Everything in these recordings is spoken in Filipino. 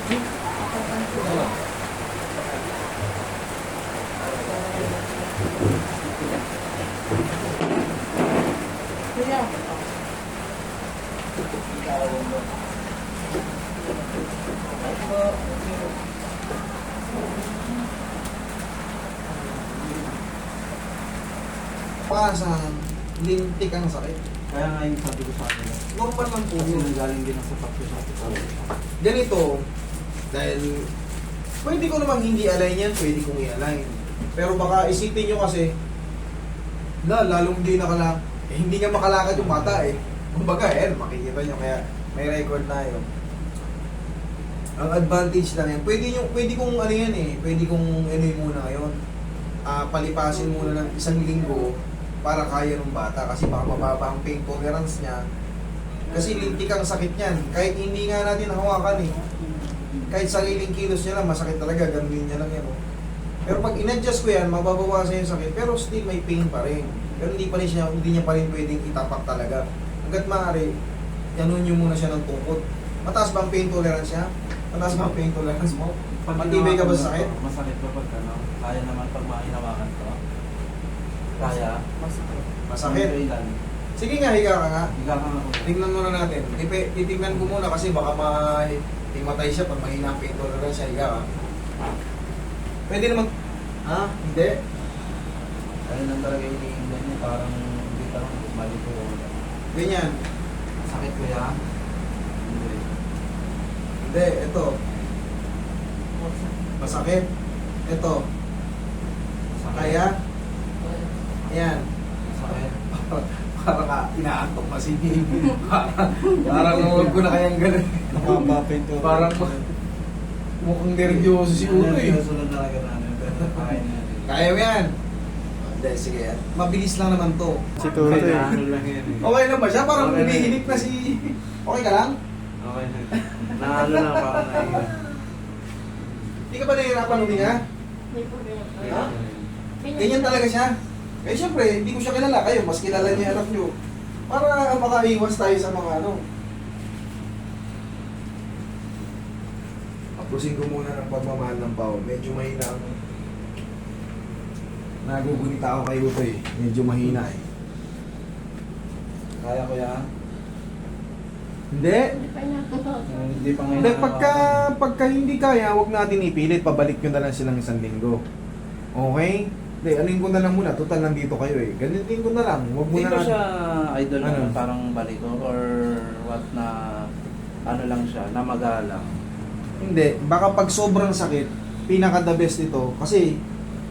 Pasan, lintik ang sakit. Kaya nga yung sabi ko sa akin, Normal lang po kasi yun. nanggaling din ako sa pagkasabi ko. Ganito, dahil pwede ko namang hindi align yan, pwede kong i-align. Pero baka isipin nyo kasi, lalong hindi hindi nga makalakad yung mata eh. Kumbaga, makikita nyo, kaya may record tayo. Ang advantage lang yan, pwede kong ano yan eh, pwede kong ano yun muna ngayon. Palipasin muna ng 1 linggo para kaya ng bata kasi baka mababa ang pain tolerance niya. Kasi lintik ang sakit niyan, kahit hindi nga natin hawakan eh. Kahit sariling kilos niya lang, masakit talaga, gano'n niya lang yan. Oh. Pero pag in-adjust ko yan, mababawasan yung sakit, pero still may pain pa rin. Pero hindi niya pa rin pwedeng itapak talaga. Hanggat maaari, ganun nyo muna siya ng tungkod. Mataas ba ang pain tolerance niya? Mataas ba ang pain tolerance mo? Matibay ka ba sa sakit? Masakit ba pag ano? Kaya naman pag mahinawakan ko. Kaya? Masakit. Ilan? Sige nga, higa ka nga. Higa ka nga ako. Tingnan muna natin. Titingnan ko muna kasi baka himatay siya pag mahina ang pain tolerance siya. Higa ka. Pwede naman. Ha? Hindi. Ayun lang talaga iniindan niya, parang hindi parang mali ko. Ganyan. Sakit ko ya? Hindi. Hindi, ito. Masakit. Ito. Kaya? Ayan. Masakit. Parang inaantok na si Baby. Parang huwag ko na kayang ganun. Nakapapin ko. Parang mukhang nervyoso si Uno eh. Sunod talaga namin. Pero kaya na. Kaya mo yan. Hindi, sige. Mabilis lang naman to. Si Toto Okay, eh. ano lang yan eh. Okay lang ba siya? Parang Okay na. umihinik na si... Okay ka lang? Okay na. Naano lang parang naiga. Hindi ka ba nahihirapan huminga? Ha? Ganyan talaga siya. Eh syempre, hindi ko siya kilala. Kayo, mas kilala niya anak niyo. Para makaiwas tayo sa mga ano. Tapusin ko muna ng pagmamahal ng pao. Medyo mahina ako. Nagugunita ako kay Uto eh. Medyo mahina eh. Kaya ko yan. Hindi. Hindi pa ngayon. Hindi, pagka hindi kaya, huwag natin ipilit. Pabalik nyo na lang silang 1 linggo. Okay? Hindi, anuin ko na lang muna. Total, nandito kayo eh. Ganitin ko na lang. Huwag Hindi muna ba natin. siya idol Ano? na parang baliko or what na ano lang siya, na magalang? Hindi. Baka pag sobrang sakit, pinaka-the best ito. Kasi,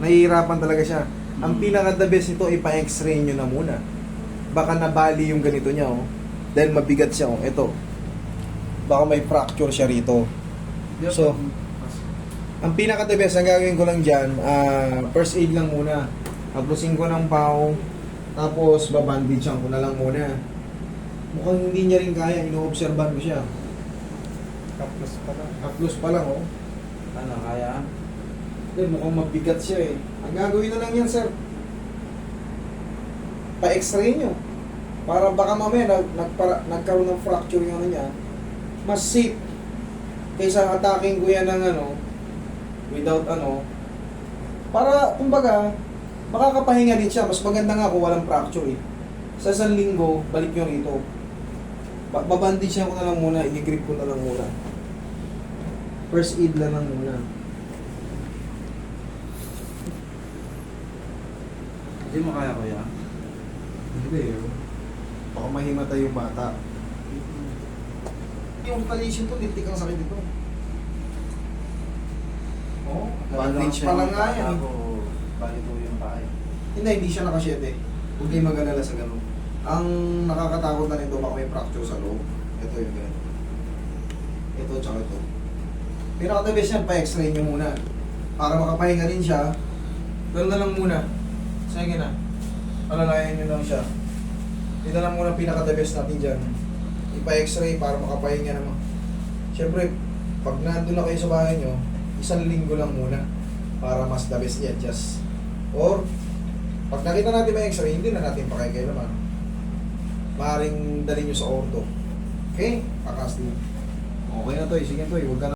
nahihirapan talaga siya. Ang pinaka-the best nito, ipa-x-ray nyo na muna. Baka nabali yung ganito niya, oh. Dahil mabigat siya, oh. Ito. Baka may fracture siya rito. So, ang pinaka-the best, ang gagawin ko lang dyan, first aid lang muna. Taplosin ko ng pao, tapos babandidgean ko na lang muna. Mukhang hindi niya rin kaya, ino-obserban ko siya. Kaplos pa lang. Kaplos pa lang, oh. Ano, kaya? Mukhang mabigat siya eh. Ang gagawin na lang yan, sir. Pa-x-ray nyo. Para baka mamaya nagkaroon ng fracture yung ano niya. Mas safe. Kaysa attacking ko yan ng ano, without ano. Para, kumbaga, makakapahinga din siya. Mas maganda nga kung walang fracture eh. Sa 1 linggo, balik nyo rito. Babandage ko na lang muna, i-grip ko na lang muna. First aid na lang muna. Hindi mo kaya kuya? Hindi eh. Baka mahimatay yung bata. Yung palation to, lintik ang sakit dito. Oh, bandage pa lang nga yan. Baliko yung paay. Hindi siya nakasyete. Huwag kayong mag-alala sa ganun. Ang nakakatakot na nito, baka may fracture sa loob. Ito yung ganun. Ito, tsaka ito. Pinaka-the-best yan, pa-x-ray nyo muna. Para makapahinga din siya, ganun na lang muna. Sige na. Alalayan nyo lang siya. Ito lang muna pinaka-the-best natin dyan. Ipa-x-ray para makapahinga naman. Siyempre, pag nandun na kayo sa bahay nyo, 1 linggo lang muna para mas the best i-adjust. Or, pag nakita natin may x-ray, hindi na natin pakikailaman. Maaaring dalhin nyo sa ortho. Okay? Pakas din. Okay na to eh. Sige to eh. Huwag ka na